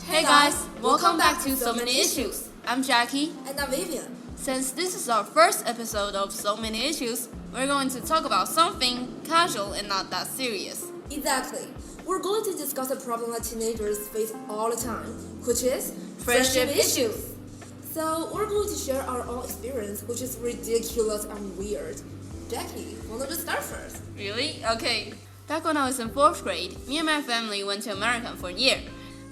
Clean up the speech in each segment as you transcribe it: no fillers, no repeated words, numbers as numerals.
Hey guys, welcome back to So Many Issues. I'm Jackie. And I'm Vivian. Since this is our first episode of So Many Issues, we're going to talk about something casual and not that serious. Exactly. We're going to discuss a problem that teenagers face all the time, which is Friendship issues. So we're going to share our own experience, which is ridiculous and weird. Jackie, why don't you start first? Really? Okay. Back when I was in 4th grade, me and my family went to America for a year.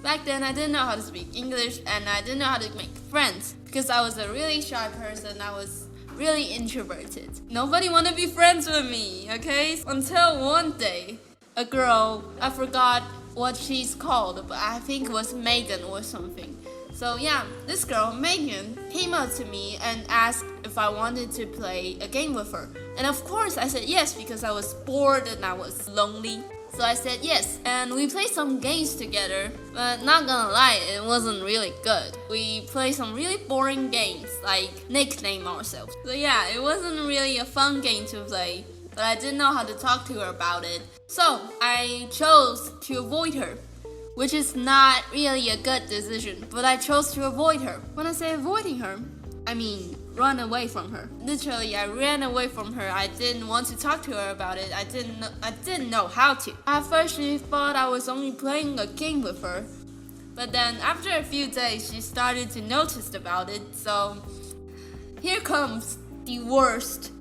Back then, I didn't know how to speak English and I didn't know how to make friends because I was a really shy person. I was really introverted. Nobody wanted to be friends with me, okay? Until one day, a girl, I forgot what she's called, but I think it was Megan or something. So yeah, this girl, Megan, came up to me and asked if I wanted to play a game with her. And of course, I said yes because I was bored and I was lonely. So I said yes, and we played some games together, but not gonna lie, it wasn't really good. We played some really boring games, like nickname ourselves. So yeah, it wasn't really a fun game to play, but I didn't know how to talk to her about it. So I chose to avoid her, which is not really a good decision, but I chose to avoid her. When I say avoiding her, I mean run away from her. Literally, I ran away from her. I didn't want to talk to her about it. I didn't know how to. At first, she thought I was only playing a game with her. But then, after a few days, she started to notice about it. So, here comes the worst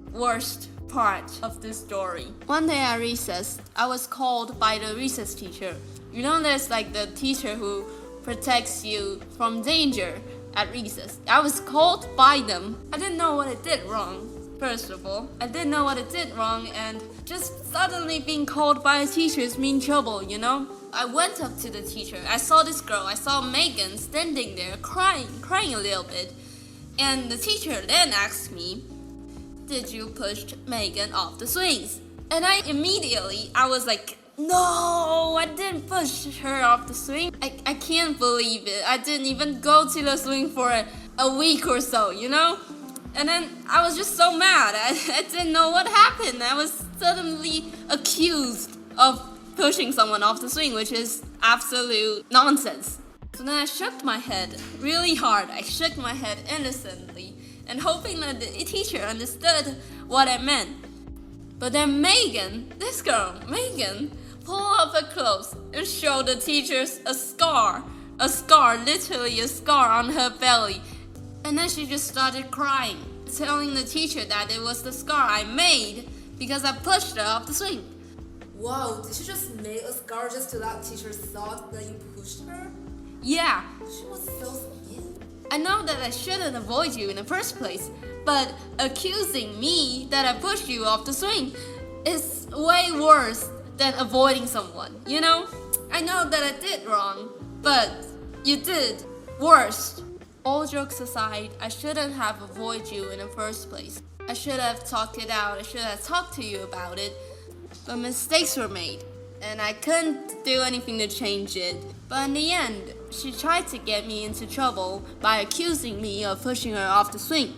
part of this story. One day at recess, I was called by the recess teacher. You know, there's like the teacher who protects you from danger at recess. I was called by them. I didn't know what I did wrong. First of all, I didn't know what I did wrong, and just suddenly being called by a teacher is mean trouble, you know? I went up to the teacher. I saw this girl. I saw Megan standing there crying a little bit. And the teacher then asked me, "Did you push Megan off the swings?" And I was like, no, I didn't push her off the swing. I can't believe it. I didn't even go to the swing for a week or so, you know? And then I was just so mad. I didn't know what happened. I was suddenly accused of pushing someone off the swing, which is absolute nonsense. So then I shook my head really hard. I shook my head innocently and hoping that the teacher understood what I meant. But then Megan, this girl, Megan, pulled up her clothes and showed the teachers a scar, literally a scar on her belly. And then she just started crying, telling the teacher that it was the scar I made because I pushed her off the swing. Wow, did she just make a scar just to let teachers thought that you pushed her? Yeah. She was so mean. I know that I shouldn't avoid you in the first place, but accusing me that I pushed you off the swing is way worse than avoiding someone, you know? I know that I did wrong, but you did worse. All jokes aside, I shouldn't have avoided you in the first place. I should have talked it out. I should have talked to you about it. But mistakes were made, and I couldn't do anything to change it. But in the end, she tried to get me into trouble by accusing me of pushing her off the swing.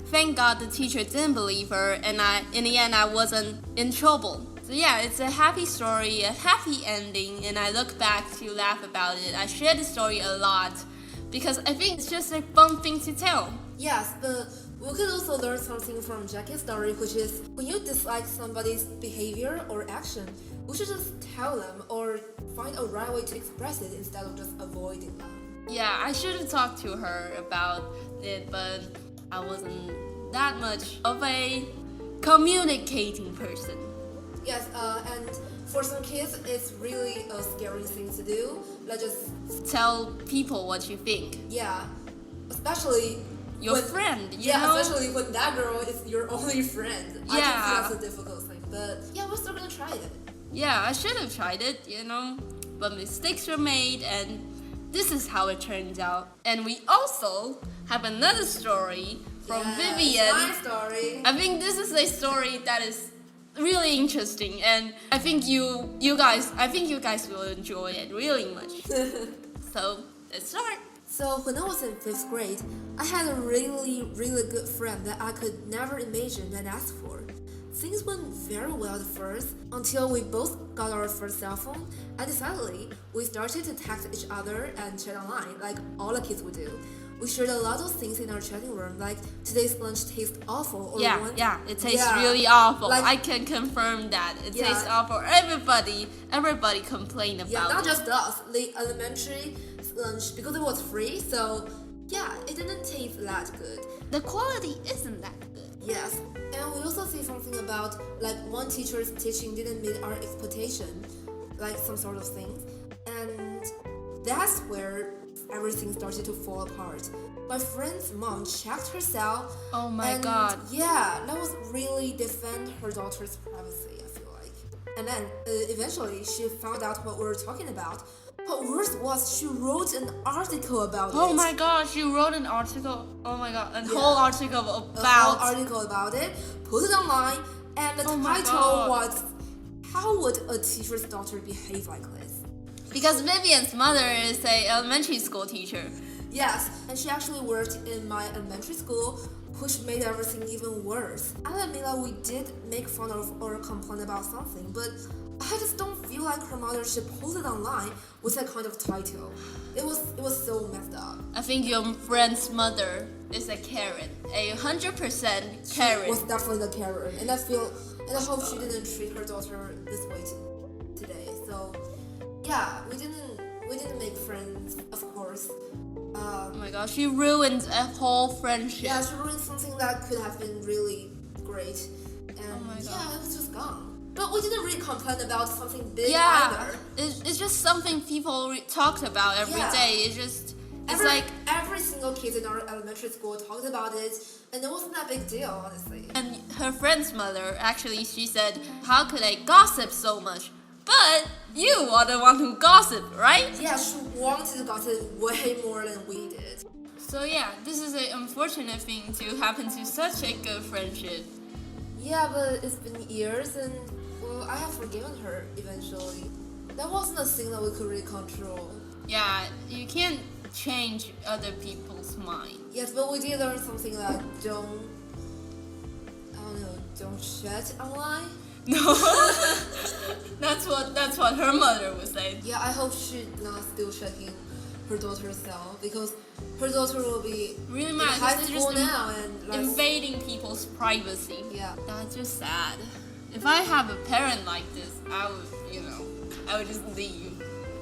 Thank God the teacher didn't believe her, and in the end I wasn't in trouble. So yeah, it's a happy story, a happy ending, and I look back to laugh about it. I share the story a lot because I think it's just a fun thing to tell. Yes, but we could also learn something from Jackie's story, which is when you dislike somebody's behavior or action, we should just tell them or find a right way to express it instead of just avoiding them. Yeah, I should have talked to her about it, but I wasn't that much of a communicating person. Yes, and for some kids, it's really a scary thing to do. Like just tell people what you think. Yeah, especially your friend. You know? Especially when that girl is your only friend. Yeah, I can see that's a difficult thing, but yeah, we're still gonna try it. Yeah, I should have tried it, you know, but mistakes were made, and this is how it turns out. And we also have another story from Vivian. My story. I think this is a story that is really interesting, and I think you guys will enjoy it really much. So let's start. So when I was in 5th grade, I had a really good friend that I could never imagine and ask for. Things went very well at first until we both got our first cell phone, and decidedly, we started to text each other and chat online like all the kids would do. We shared a lot of things in our chatting room, like today's lunch tastes awful, or it tastes really awful. Like, I can confirm that it Yeah. tastes awful. Everybody complained about yeah, not it. just us. The elementary lunch, because it was free, so yeah, it didn't taste that good. The quality isn't that good. Yes, and we also see something about like one teacher's teaching didn't meet our expectation, like some sort of things, and that's where everything started to fall apart. My friend's mom checked her cell. Oh my and God. Yeah, that was really defend her daughter's privacy, I feel like. And then eventually she found out what we were talking about. But worse was she wrote an article about it. Oh my God, you wrote an article. Oh my God, a Yeah. whole article A whole about. article about it, put it online, and the Oh my title God. was "How would a teacher's daughter behave like this?" Because Vivian's mother is a elementary school teacher. Yes, and she actually worked in my elementary school, which made everything even worse. I admit that we did make fun of or complain about something, but I just don't feel like her mother should post it online with that kind of title. It was so messed up. I think your friend's mother is a Karen, 100% Karen. She was definitely the Karen, and I hope she didn't treat her daughter this way today. So yeah, we didn't make friends, of course. Oh my God, she ruined a whole friendship. Yeah, she ruined something that could have been really great, and Oh my God. yeah, it was just gone. But we didn't really complain about something big Yeah, either. it's just something people talked about every day. Yeah. It's Every, like, every single kid in our elementary school talked about it, and it wasn't that big deal, honestly. and her friend's mother, actually, she said, how could I gossip so much? But you are the one who gossiped, right? Yeah, she wanted to gossip way more than we did. So yeah, this is an unfortunate thing to happen to such a good friendship. Yeah, but it's been years, and well, I have forgiven her eventually. That wasn't a thing that we could really control. Yeah, you can't change other people's mind. Yes, but we did learn something that don't chat online. No, that's what her mother would say. Yeah, I hope she's not still checking her daughter's cell, because her daughter will be Really in mad. high This is school just now, and like, invading people's privacy. yeah. That's just sad. If I have a parent like this, I would just leave,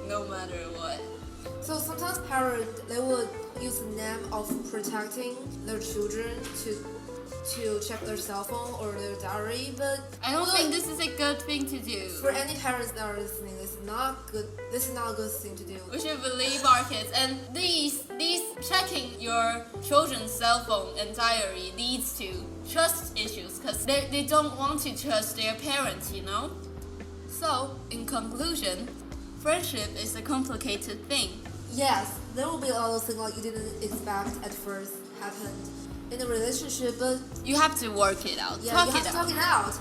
no matter what. So sometimes parents, they would use the name of protecting their children to check their cell phone or their diary, but I don't think this is a good thing to do. for any parents that are listening, this is not good. This is not a good thing to do. We should believe our kids. And these checking your children's cell phone and diary leads to trust issues because they don't want to trust their parents, you know? So, in conclusion, friendship is a complicated thing. Yes, there will be a lot of things like you didn't expect at first happened in a relationship, but You have to work it out. yeah, Talk you have it to out. talk it out.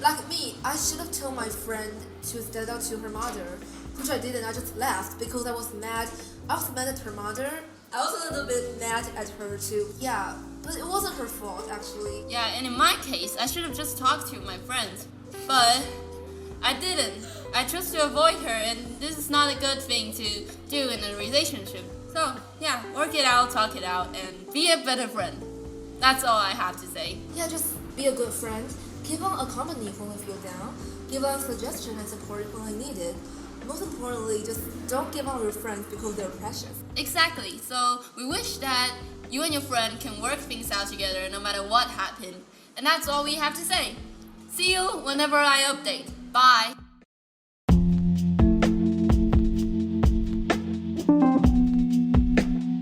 Like me, I should have told my friend to stand up to her mother, which I didn't. I just left because I was mad. I was mad at her mother. I was a little bit mad at her too. Yeah, but it wasn't her fault actually. Yeah, and in my case, I should have just talked to my friends. But I didn't. I chose to avoid her, and this is not a good thing to do in a relationship. So, yeah, work it out, talk it out, and be a better friend. That's all I have to say. Yeah, just be a good friend. Give on a company when we feel down. Give on suggestion and support when we need it. Most importantly, just don't give on your friends because they're precious. Exactly. So, we wish that you and your friend can work things out together no matter what happened. And that's all we have to say. See you whenever I update. Bye.